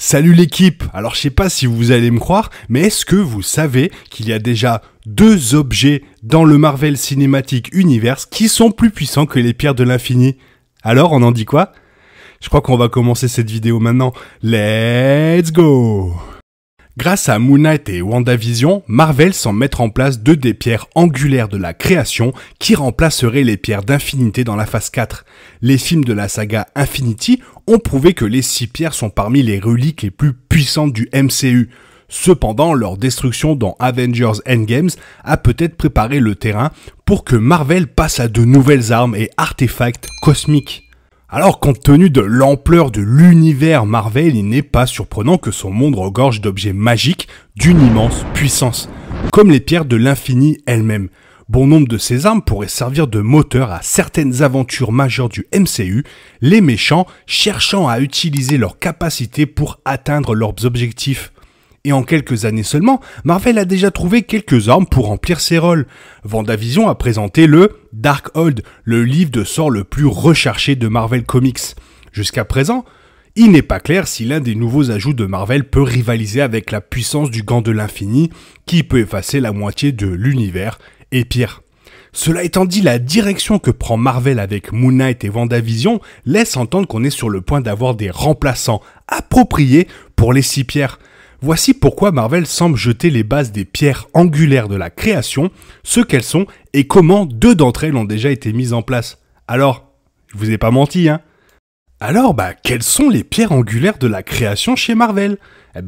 Salut l'équipe. Alors je sais pas si vous allez me croire, mais est-ce que vous savez qu'il y a déjà deux objets dans le Marvel Cinematic Universe qui sont plus puissants que les pierres de l'infini? Alors on en dit quoi? Je crois qu'on va commencer cette vidéo maintenant. Let's go! Grâce à Moon Knight et WandaVision, Marvel semble mettre en place deux des pierres angulaires de la création qui remplaceraient les pierres d'infinité dans la phase 4. Les films de la saga Infinity ont prouvé que les 6 pierres sont parmi les reliques les plus puissantes du MCU. Cependant, leur destruction dans Avengers Endgame a peut-être préparé le terrain pour que Marvel passe à de nouvelles armes et artefacts cosmiques. Alors, compte tenu de l'ampleur de l'univers Marvel, il n'est pas surprenant que son monde regorge d'objets magiques d'une immense puissance, comme les pierres de l'infini elles-mêmes. Bon nombre de ces armes pourraient servir de moteur à certaines aventures majeures du MCU, les méchants cherchant à utiliser leurs capacités pour atteindre leurs objectifs. Et en quelques années seulement, Marvel a déjà trouvé quelques armes pour remplir ses rôles. WandaVision a présenté le Darkhold, le livre de sorts le plus recherché de Marvel Comics. Jusqu'à présent, il n'est pas clair si l'un des nouveaux ajouts de Marvel peut rivaliser avec la puissance du gant de l'infini, qui peut effacer la moitié de l'univers, et pire. Cela étant dit, la direction que prend Marvel avec Moon Knight et WandaVision laisse entendre qu'on est sur le point d'avoir des remplaçants appropriés pour les 6 pierres. Voici pourquoi Marvel semble jeter les bases des pierres angulaires de la création, ce qu'elles sont et comment 2 d'entre elles ont déjà été mises en place. Alors, je vous ai pas menti, hein? Alors, quelles sont les pierres angulaires de la création chez Marvel?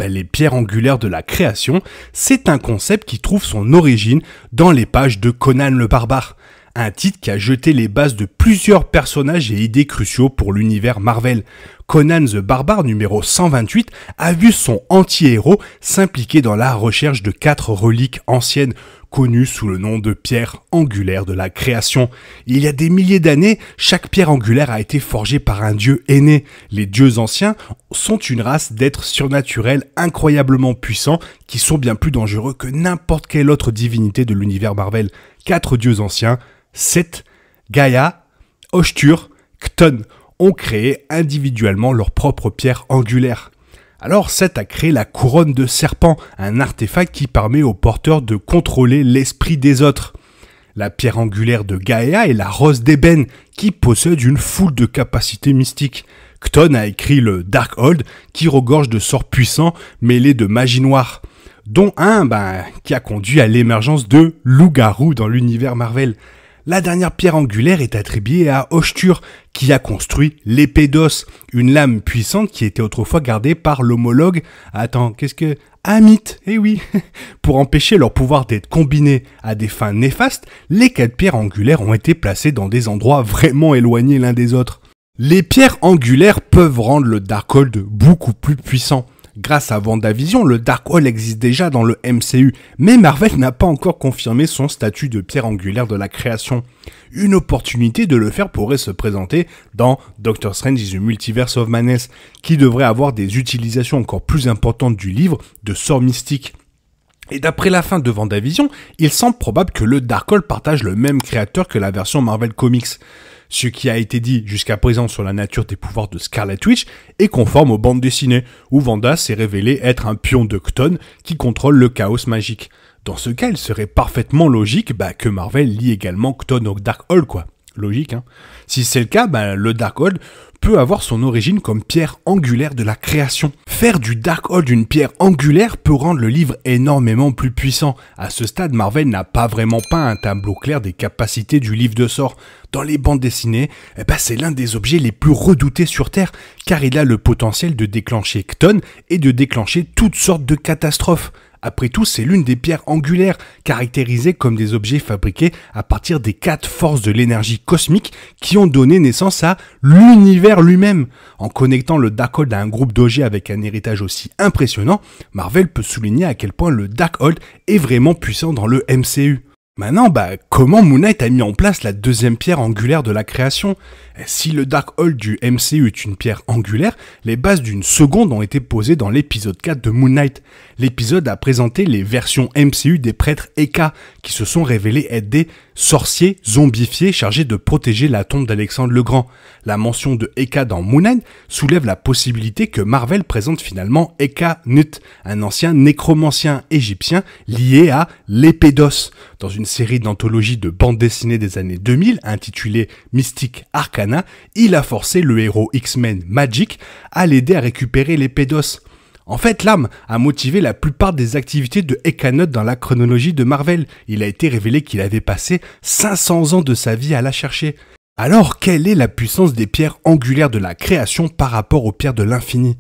Les pierres angulaires de la création, c'est un concept qui trouve son origine dans les pages de Conan le Barbare. Un titre qui a jeté les bases de plusieurs personnages et idées cruciaux pour l'univers Marvel. Conan the Barbare numéro 128 a vu son anti-héros s'impliquer dans la recherche de 4 reliques anciennes, connues sous le nom de pierres angulaires de la création. Il y a des milliers d'années, chaque pierre angulaire a été forgée par un dieu aîné. Les dieux anciens sont une race d'êtres surnaturels incroyablement puissants qui sont bien plus dangereux que n'importe quelle autre divinité de l'univers Marvel. 4 dieux anciens, Seth, Gaïa, Oshtur, Chthon, ont créé individuellement leur propre pierre angulaire. Alors Seth a créé la couronne de serpent, un artefact qui permet aux porteurs de contrôler l'esprit des autres. La pierre angulaire de Gaïa est la rose d'ébène, qui possède une foule de capacités mystiques. Chthon a écrit le Darkhold, qui regorge de sorts puissants mêlés de magie noire, dont un qui a conduit à l'émergence de loups-garous dans l'univers Marvel. La dernière pierre angulaire est attribuée à Oshtur, qui a construit l'épée d'os, une lame puissante qui était autrefois gardée par l'homologue... Amit, eh oui. Pour empêcher leur pouvoir d'être combinés à des fins néfastes, les 4 pierres angulaires ont été placées dans des endroits vraiment éloignés l'un des autres. Les pierres angulaires peuvent rendre le Darkhold beaucoup plus puissant. Grâce à WandaVision, le Darkhold existe déjà dans le MCU, mais Marvel n'a pas encore confirmé son statut de pierre angulaire de la création. Une opportunité de le faire pourrait se présenter dans Doctor Strange in the Multiverse of Madness, qui devrait avoir des utilisations encore plus importantes du livre de sorts mystiques. Et d'après la fin de WandaVision, il semble probable que le Darkhold partage le même créateur que la version Marvel Comics. Ce qui a été dit jusqu'à présent sur la nature des pouvoirs de Scarlet Witch est conforme aux bandes dessinées, où Wanda s'est révélée être un pion de Chthon qui contrôle le chaos magique. Dans ce cas, il serait parfaitement logique que Marvel lie également Chthon au Darkhold, quoi. Logique, hein. Si c'est le cas, le Darkhold peut avoir son origine comme pierre angulaire de la création. Faire du Darkhold une pierre angulaire peut rendre le livre énormément plus puissant. À ce stade, Marvel n'a pas vraiment peint un tableau clair des capacités du livre de sorts. Dans les bandes dessinées, c'est l'un des objets les plus redoutés sur Terre, car il a le potentiel de déclencher Chthon et de déclencher toutes sortes de catastrophes. Après tout, c'est l'une des pierres angulaires, caractérisées comme des objets fabriqués à partir des 4 forces de l'énergie cosmique qui ont donné naissance à l'univers lui-même. En connectant le Darkhold à un groupe d'objets avec un héritage aussi impressionnant, Marvel peut souligner à quel point le Darkhold est vraiment puissant dans le MCU. Maintenant, comment Moon Knight a mis en place la deuxième pierre angulaire de la création? Si le Darkhold du MCU est une pierre angulaire, les bases d'une seconde ont été posées dans l'épisode 4 de Moon Knight. L'épisode a présenté les versions MCU des prêtres Eka, qui se sont révélés être des sorcier zombifié chargé de protéger la tombe d'Alexandre le Grand. La mention de Eka dans Moon Knight soulève la possibilité que Marvel présente finalement Eka-Nut, un ancien nécromancien égyptien lié à l'Épédos. Dans une série d'anthologies de bande dessinée des années 2000 intitulée Mystic Arcana, il a forcé le héros X-Men Magic à l'aider à récupérer l'Épédos. En fait, l'âme a motivé la plupart des activités de Eka-Nut dans la chronologie de Marvel. Il a été révélé qu'il avait passé 500 ans de sa vie à la chercher. Alors, quelle est la puissance des pierres angulaires de la création par rapport aux pierres de l'infini ?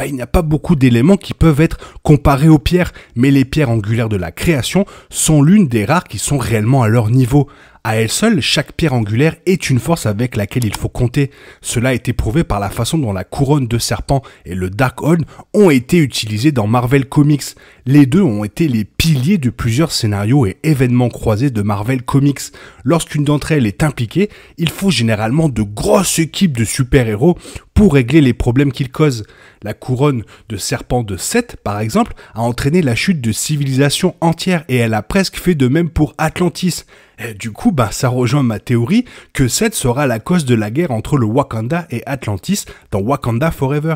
Il n'y a pas beaucoup d'éléments qui peuvent être comparés aux pierres, mais les pierres angulaires de la création sont l'une des rares qui sont réellement à leur niveau. À elle seule, chaque pierre angulaire est une force avec laquelle il faut compter. Cela a été prouvé par la façon dont la couronne de serpent et le Darkhold ont été utilisés dans Marvel Comics. Les deux ont été les piliers de plusieurs scénarios et événements croisés de Marvel Comics. Lorsqu'une d'entre elles est impliquée, il faut généralement de grosses équipes de super-héros pour régler les problèmes qu'ils causent. La couronne de serpent de Seth, par exemple, a entraîné la chute de civilisations entières et elle a presque fait de même pour Atlantis. Et du coup, ça rejoint ma théorie que Seth sera la cause de la guerre entre le Wakanda et Atlantis dans Wakanda Forever.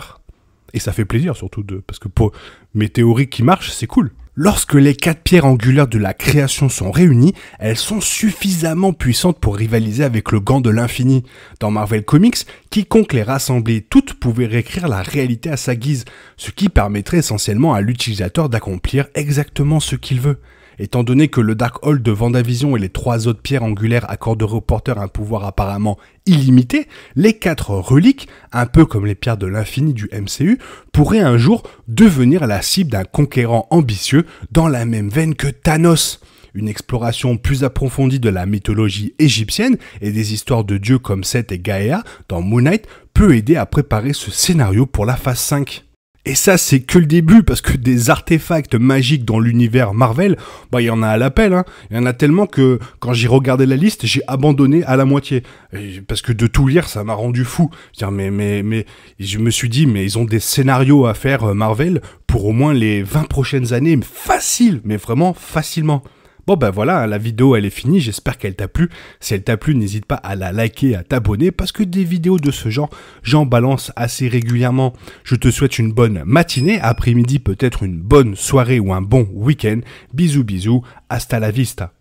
Et ça fait plaisir surtout parce que pour mes théories qui marchent, c'est cool. Lorsque les 4 pierres angulaires de la création sont réunies, elles sont suffisamment puissantes pour rivaliser avec le gant de l'infini. Dans Marvel Comics, quiconque les rassemblait toutes pouvait réécrire la réalité à sa guise, ce qui permettrait essentiellement à l'utilisateur d'accomplir exactement ce qu'il veut. Étant donné que le Darkhold de Vendavision et les 3 autres pierres angulaires accorderaient au porteur un pouvoir apparemment illimité, les 4 reliques, un peu comme les pierres de l'infini du MCU, pourraient un jour devenir la cible d'un conquérant ambitieux dans la même veine que Thanos. Une exploration plus approfondie de la mythologie égyptienne et des histoires de dieux comme Seth et Gaïa dans Moon Knight peut aider à préparer ce scénario pour la phase 5. Et ça, c'est que le début, parce que des artefacts magiques dans l'univers Marvel, il y en a à l'appel, hein. Il y en a tellement que, quand j'ai regardé la liste, j'ai abandonné à la moitié. Parce que de tout lire, ça m'a rendu fou. Mais, je me suis dit, mais ils ont des scénarios à faire, Marvel, pour au moins les 20 prochaines années, facile, mais vraiment facilement. Voilà, la vidéo elle est finie, j'espère qu'elle t'a plu. Si elle t'a plu, n'hésite pas à la liker, à t'abonner, parce que des vidéos de ce genre, j'en balance assez régulièrement. Je te souhaite une bonne matinée, après-midi peut-être une bonne soirée ou un bon week-end. Bisous bisous, hasta la vista.